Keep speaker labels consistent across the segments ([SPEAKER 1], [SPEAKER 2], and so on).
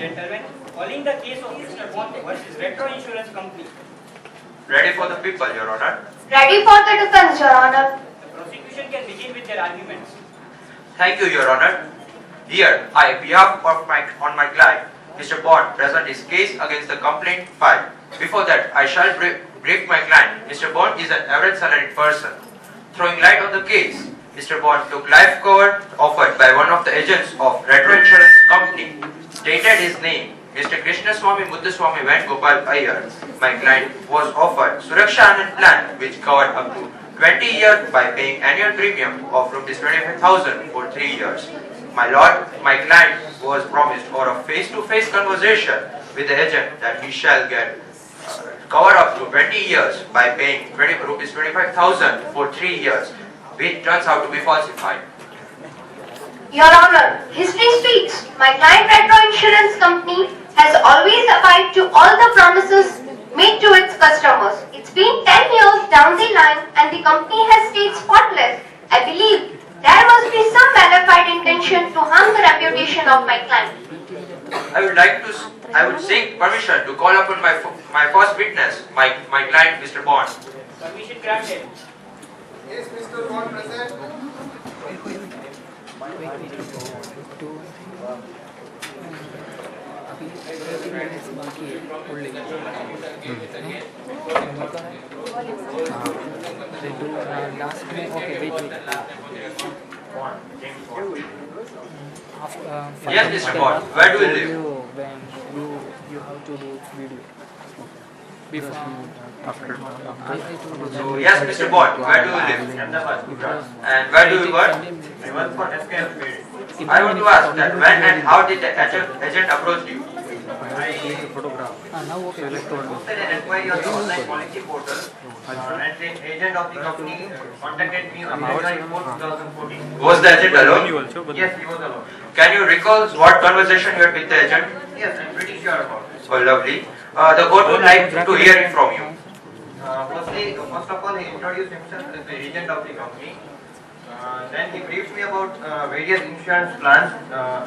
[SPEAKER 1] and gentlemen, calling the case of Mr. Bond versus Retro Insurance Company.
[SPEAKER 2] Ready for the people, Your Honor.
[SPEAKER 3] Ready for the defense, Your Honor.
[SPEAKER 1] The prosecution can begin with their arguments.
[SPEAKER 2] Thank you, Your Honor. Here, I, behalf of my client, Mr. Bond, present his case against the complaint filed. Before that, I shall brief my client. Mr. Bond is an average salaried person. Throwing light on the case, Mr. Bond took life cover offered by one of the agents of Retro Insurance Company. Stated his name, Mr. Krishnaswamy Muthuswamy Venugopal Iyer. My client was offered Suraksha Anand plan which covered up to 20 years by paying annual premium of ₹25,000 for 3 years. My lord, my client was promised over a face-to-face conversation with the agent that he shall get cover up to 20 years by paying ₹25,000 for 3 years, which turns out to be falsified.
[SPEAKER 3] Your Honor, history speaks. My client Retro Insurance Company has always abided to all the promises made to its customers. It's been 10 years down the line and the company has stayed spotless. I believe there must be some bona fide intention to harm the reputation of my client.
[SPEAKER 2] I would seek permission to call upon my first witness, my client, Mr. Bond.
[SPEAKER 1] Permission granted.
[SPEAKER 4] Is Mr. Bond present?
[SPEAKER 2] Yes, Mr. Bond, where do you live?
[SPEAKER 5] You have to do video. Before,
[SPEAKER 2] So, yes, Mr. Bond, where do you live? And where do you work?
[SPEAKER 1] I work for SKF.
[SPEAKER 2] I want to ask that when and how did the agent approach you?
[SPEAKER 5] now okay, let's
[SPEAKER 1] Posted an inquiry on the online policy portal and the agent of the company contacted me on January 4, 2014.
[SPEAKER 2] Was the agent alone?
[SPEAKER 1] Yes, he was alone.
[SPEAKER 2] Can you recall what conversation you had with the agent?
[SPEAKER 1] Yes, I'm pretty sure about it.
[SPEAKER 2] Oh, lovely. The court would like to hear it from you.
[SPEAKER 1] First of all, he introduced himself as the agent of the company. Then he briefed me about various insurance plans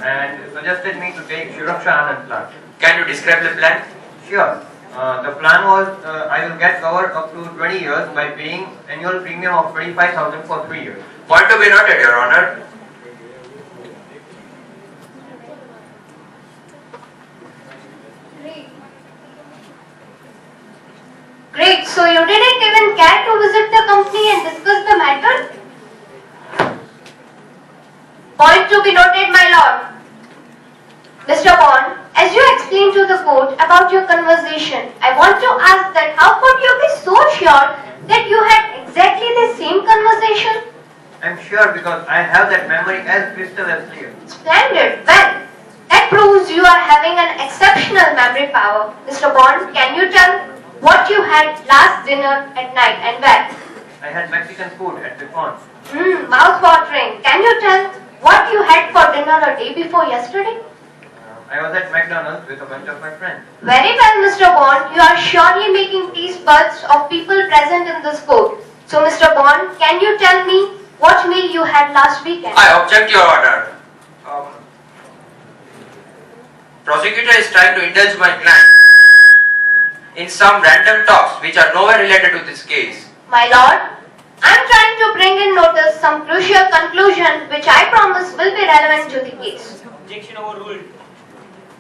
[SPEAKER 1] and suggested me to take Suraksha Anand plan.
[SPEAKER 2] Can you describe the plan?
[SPEAKER 1] Sure. The plan was I will get covered up to 20 years by paying annual premium of 25,000 for 3 years.
[SPEAKER 2] Point to be noted, Your Honor.
[SPEAKER 3] Great. So you didn't even care to visit the company and discuss the matter? Point to be noted, my lord. Mr. Bond, as you explained to the court about your conversation, I want to ask that how could you be so sure that you had exactly the same conversation?
[SPEAKER 1] I'm sure because I have that memory as crystal as clear.
[SPEAKER 3] Splendid. Well, that proves you are having an exceptional memory power. Mr. Bond, can you tell what you had last dinner at night and where?
[SPEAKER 1] I had Mexican food at the Pons.
[SPEAKER 3] Mouth-watering. Can you tell what you had for dinner a day before yesterday?
[SPEAKER 1] I was at McDonald's with a bunch of my friends.
[SPEAKER 3] Very well, Mr. Bond. You are surely making taste buds of people present in this court. So, Mr. Bond, can you tell me what meal you had last weekend?
[SPEAKER 2] I object, Your Honor. Prosecutor is trying to indulge my client in some random talks which are nowhere related to this case.
[SPEAKER 3] My lord, I am trying to bring in notice some crucial conclusion which I promise will be relevant to the case.
[SPEAKER 1] Objection overruled.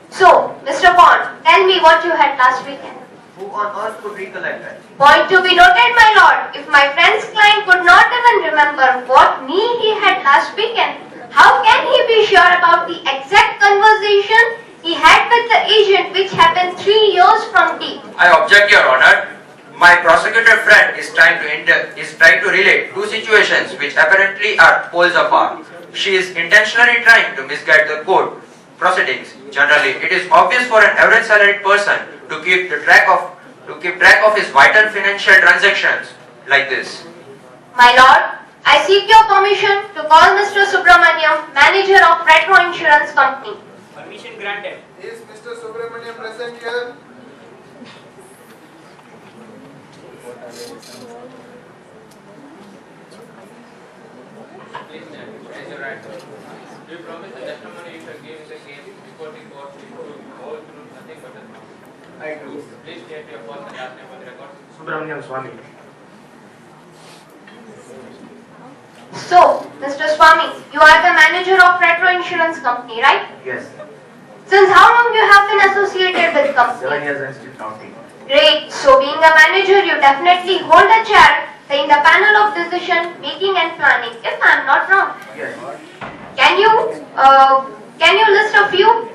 [SPEAKER 3] So, Mr. Bond, tell me what you had last weekend.
[SPEAKER 1] Who on earth could recollect that?
[SPEAKER 3] Point to be noted, my lord. If my friend's client could not even remember what meal he had last weekend, how can he be sure about the exact conversation he had with the agent which happened 3 years from date?
[SPEAKER 2] I object, Your Honor. My prosecutor friend is trying to relate two situations which apparently are poles apart. She is intentionally trying to misguide the court proceedings. Generally, it is obvious for an average salaried person to keep track of his vital financial transactions like this.
[SPEAKER 3] My lord, I seek your permission to call Mr. Subramaniam, manager of Retro Insurance Company.
[SPEAKER 1] Permission granted.
[SPEAKER 4] Is Mr. Subramaniam present here?
[SPEAKER 6] Do you promise the testimony you shall give in the case before the court is true,
[SPEAKER 4] I do.
[SPEAKER 1] Please state your first and last name for the record.
[SPEAKER 6] Subramaniam Swami.
[SPEAKER 3] So, Mr. Swami, you are the manager of Retro Insurance Company, right?
[SPEAKER 6] Yes.
[SPEAKER 3] Since how long you have been associated with company?
[SPEAKER 6] 7 years and still counting.
[SPEAKER 3] Great. So, being a manager, you definitely hold a chair in the panel of decision making and planning, if I am not wrong.
[SPEAKER 6] Yes.
[SPEAKER 3] Can you list a few?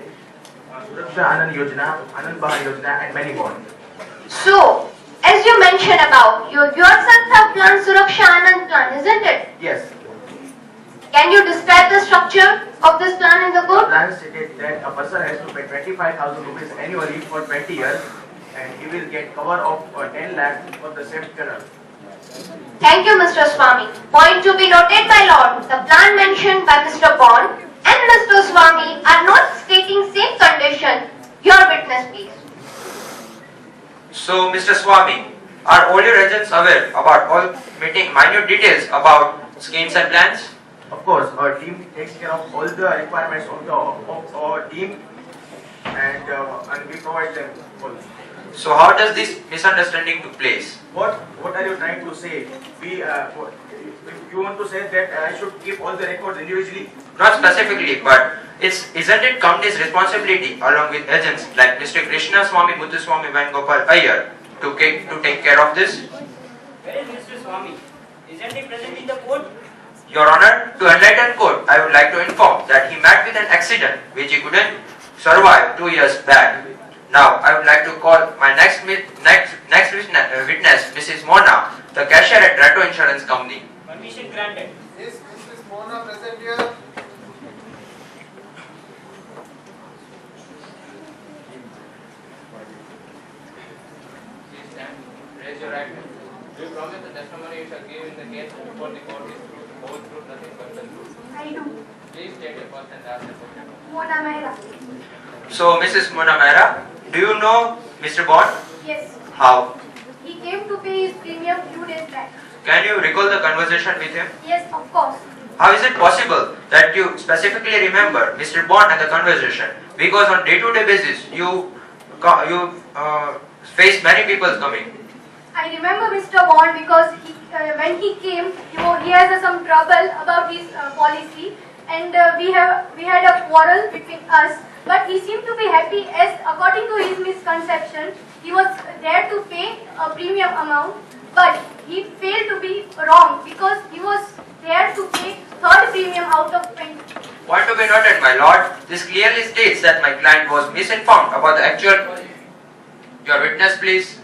[SPEAKER 6] Suraksha Anand Yojana, Anand Bahar Yojana, and many more.
[SPEAKER 3] So, as you mentioned about, you yourself have planned Suraksha Anand plan, isn't it?
[SPEAKER 6] Yes.
[SPEAKER 3] Can you describe the structure of this plan in the
[SPEAKER 6] The
[SPEAKER 3] code?
[SPEAKER 6] plan stated that a person has to pay 25,000 rupees annually for 20 years and he will get cover of 10 lakh for the same tenure.
[SPEAKER 3] Thank you, Mr. Swami. Point to be noted, my lord. The plan mentioned by Mr. Bond and Mr. Swami are not stating same condition. Your witness, please.
[SPEAKER 2] So, Mr. Swami, are all your agents aware about all meeting minute details about schemes and plans?
[SPEAKER 6] Of course, our team takes care of all the requirements of our team and we provide them all.
[SPEAKER 2] So, how does this misunderstanding took place?
[SPEAKER 6] What are you trying to say? If you want to say that I should keep all the records individually?
[SPEAKER 2] Not specifically, but isn't it company's responsibility along with agents like Mr. Krishna Swami, Muthuswami, Gopal Iyer to take care of this?
[SPEAKER 7] Where is Mr. Swami? Isn't he present in the court?
[SPEAKER 2] Your Honor, to enlighten court, I would like to inform that he met with an accident which he couldn't survive 2 years back. Now, I would like to call my next witness, Mrs. Mona, the cashier at Retro Insurance Company.
[SPEAKER 7] Permission granted.
[SPEAKER 4] Is Mrs. Mona present here?
[SPEAKER 1] Please stand. Raise your right hand. Do you promise the testimony you shall give in the case before the court is true, the whole truth, nothing but the truth?
[SPEAKER 3] I do.
[SPEAKER 1] Please state your first and last name for the record.
[SPEAKER 3] Mona Mehra.
[SPEAKER 2] So, Mrs. Mona Mehra, do you know Mr. Bond?
[SPEAKER 3] Yes.
[SPEAKER 2] How?
[SPEAKER 3] He came to pay his premium few days back.
[SPEAKER 2] Can you recall the conversation with him?
[SPEAKER 3] Yes, of course.
[SPEAKER 2] How is it possible that you specifically remember Mr. Bond and the conversation? Because on day-to-day basis, you face many people coming.
[SPEAKER 8] I remember Mr. Bond because when he came, he has some trouble about his policy, and we had a quarrel between us. But he seemed to be happy, as according to his misconception, he was there to pay a premium amount, but he failed to be wrong because he was there to pay third premium out of 20.
[SPEAKER 2] Point to be noted, my lord. This clearly states that my client was misinformed about the actual. Your witness, please.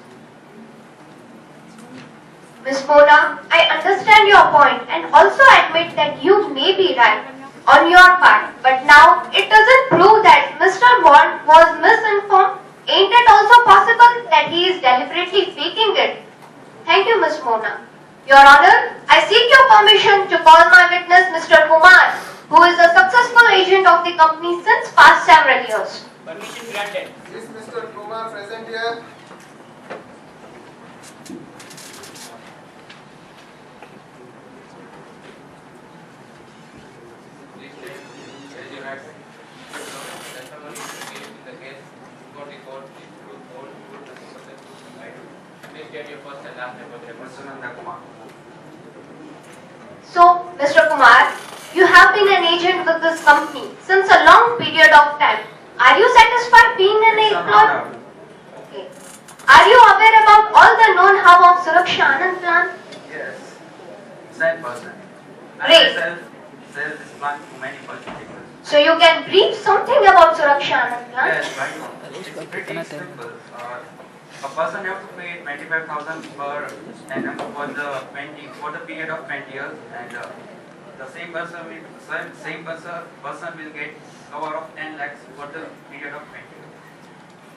[SPEAKER 3] Miss Mona, I understand your point and also admit that you may be right on your part, but now it doesn't prove that Mr. Bond was misinformed. Ain't it also possible that he is deliberately faking it? Thank you, Miss Mona. Your Honor, I seek your permission to call my witness, Mr. Kumar, who is a successful agent of the company since past several years.
[SPEAKER 7] Permission granted.
[SPEAKER 4] Is Mr. Kumar present here?
[SPEAKER 1] Please raise your right hand. The testimony you shall give in the case before the court is true, whole truth, nothing but the truth. I do. Please state your first and last name for the record.
[SPEAKER 3] So, Mr. Kumar, you have been an agent with this company since a long period of time. Are you satisfied being an employee? Okay. Are you aware about all the known how of Suraksha Anand plan?
[SPEAKER 6] Yes. Same person.
[SPEAKER 3] Great.
[SPEAKER 6] I sell this plan to many politicians.
[SPEAKER 3] So you can brief something about Suraksha Anand plan?
[SPEAKER 6] Yes, right. It's pretty simple. A person has to pay 25,000 per annum for the period of 20 years, and the same person will get cover of 10 lakhs for the period of 20 years.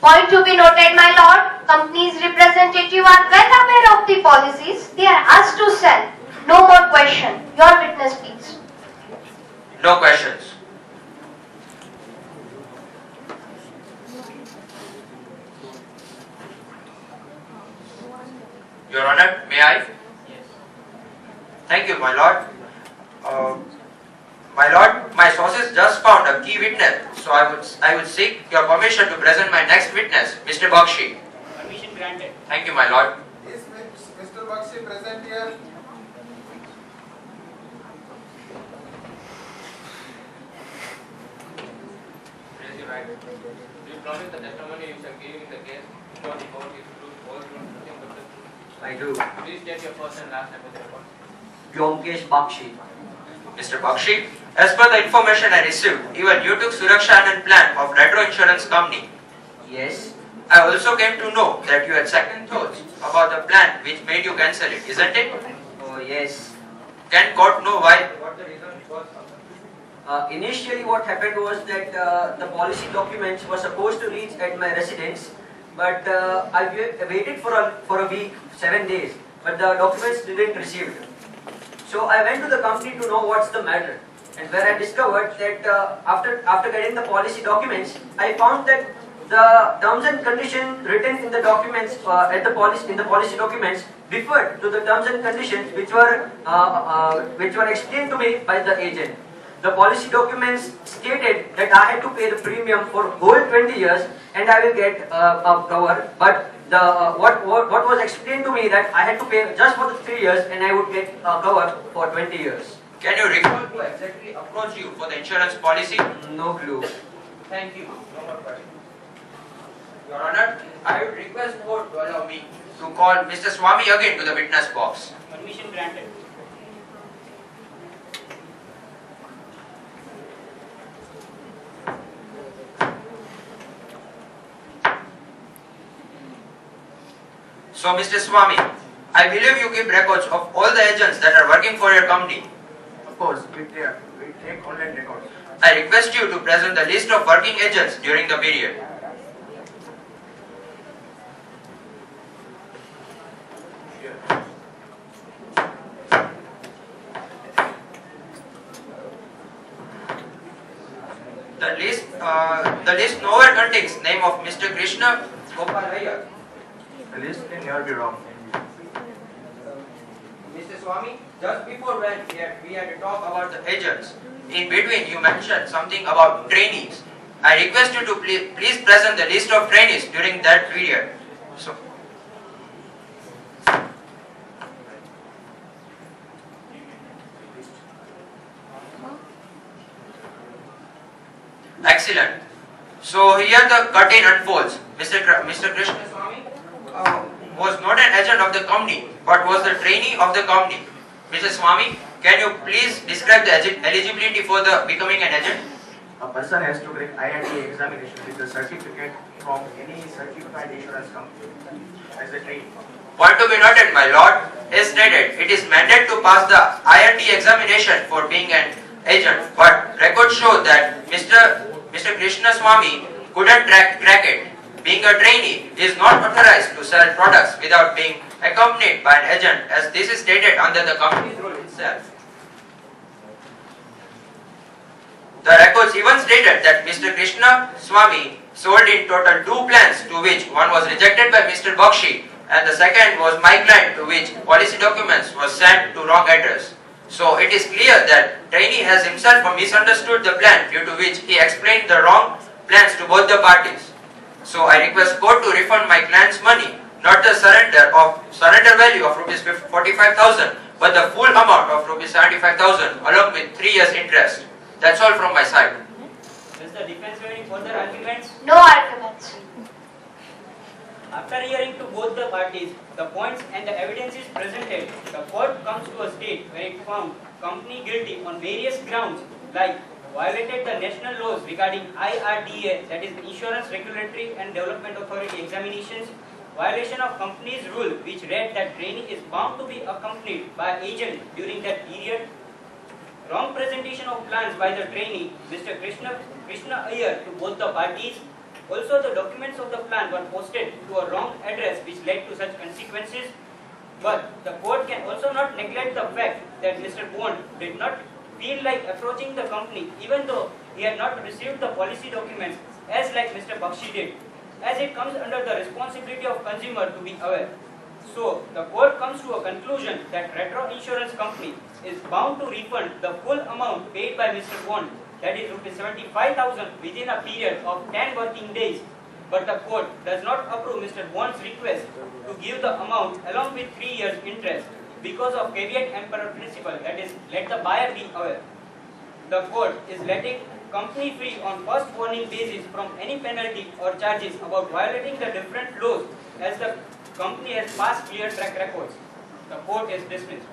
[SPEAKER 3] Point to be noted, my lord. Company's representative are well aware of the policies. They are asked to sell. No more question. Your witness, please.
[SPEAKER 2] No questions. Your Honor, may I?
[SPEAKER 7] Yes.
[SPEAKER 2] Thank you, my lord. My lord, my sources just found a key witness So I would seek your permission to present my next witness, Mr. Bakshi.
[SPEAKER 7] Permission granted.
[SPEAKER 2] Thank you, my lord.
[SPEAKER 4] Is Mr. Bakshi present here?
[SPEAKER 1] Raise your right. Do you promise the testimony you shall give in the case before the court is true, whole truth, nothing but the truth?
[SPEAKER 9] I do.
[SPEAKER 1] Please state your first and last name for the record.
[SPEAKER 9] Vyomkesh Bakshi.
[SPEAKER 2] Mr. Bakshi, as per the information I received, even you took Suraksha Anand plan of Retro Insurance Company.
[SPEAKER 9] Yes.
[SPEAKER 2] I also came to know that you had second thoughts about the plan which made you cancel it, isn't it?
[SPEAKER 9] Oh, yes.
[SPEAKER 2] Can court know why?
[SPEAKER 1] What the reason was?
[SPEAKER 9] Initially what happened was that the policy documents were supposed to reach at my residence, but I waited for a week, 7 days, but the documents didn't receive it. So I went to the company to know what's the matter, and where I discovered that after getting the policy documents, I found that the terms and conditions written in the documents in the policy documents differed to the terms and conditions which were explained to me by the agent. The policy documents stated that I had to pay the premium for whole 20 years and I will get a cover, but what was explained to me that I had to pay just for the 3 years and I would get a cover for 20 years.
[SPEAKER 2] Can you recall who exactly approached you for the insurance policy?
[SPEAKER 9] No clue.
[SPEAKER 2] Thank you. No more questions. Your Honor, I would request court to allow me to call Mr. Swami again to the witness box.
[SPEAKER 7] Permission granted.
[SPEAKER 2] So, Mr. Swami, I believe you keep records of all the agents that are working for your company.
[SPEAKER 1] Of course, we take online records.
[SPEAKER 2] I request you to present the list of working agents during the period. The list nowhere contains name of Mr. Krishna Gopal Iyer.
[SPEAKER 1] The list can never be wrong.
[SPEAKER 2] Mr. Swami, just before when we had to talk about the agents, in between you mentioned something about trainees. I request you to please present the list of trainees during that period. So, excellent. So here the curtain unfolds. Mr. Krishna Swami was not an agent of the company, but was the trainee of the company. Mr. Swami, can you please describe the eligibility for the becoming an agent?
[SPEAKER 1] A person has to take IIT examination with a certificate from any certified insurance company as a trainee.
[SPEAKER 2] Point to be noted, my lord. As stated, it is mandated to pass the IIT examination for being an agent, but records show that Mr. Krishna Swami couldn't crack it. Being a trainee is not authorized to sell products without being accompanied by an agent, as this is stated under the company's rule itself. The records even stated that Mr. Krishna Swami sold in total 2 plans, to which one was rejected by Mr. Bakshi and the second was my client, to which policy documents was sent to wrong address. So it is clear that trainee has himself misunderstood the plan, due to which he explained the wrong plans to both the parties. So I request court to refund my client's money, not the surrender value of rupees 45,000, but the full amount of rupees 75,000 along with 3 years interest. That's all from my side.
[SPEAKER 7] Does the defense have any further arguments?
[SPEAKER 3] No arguments.
[SPEAKER 7] After hearing to both the parties, the points and the evidence is presented, the court comes to a state where it found company guilty on various grounds like violated the national laws regarding IRDA, that is Insurance Regulatory and Development Authority examinations, violation of company's rule which read that trainee is bound to be accompanied by agent during that period, wrong presentation of plans by the trainee, Mr. Krishna Iyer, to both the parties. Also, the documents of the plan were posted to a wrong address which led to such consequences. But the court can also not neglect the fact that Mr. Bond did not feel like approaching the company even though he had not received the policy documents as like Mr. Bakshi did, as it comes under the responsibility of consumer to be aware. So, the court comes to a conclusion that Retro Insurance Company is bound to refund the full amount paid by Mr. Bond that is rupees 75,000 within a period of 10 working days, but the court does not approve Mr. Bond's request to give the amount along with 3 years interest because of caveat emptor principle, that is, let the buyer be aware. The court is letting company free on first warning basis from any penalty or charges about violating the different laws as the company has past clear track records. The court is dismissed.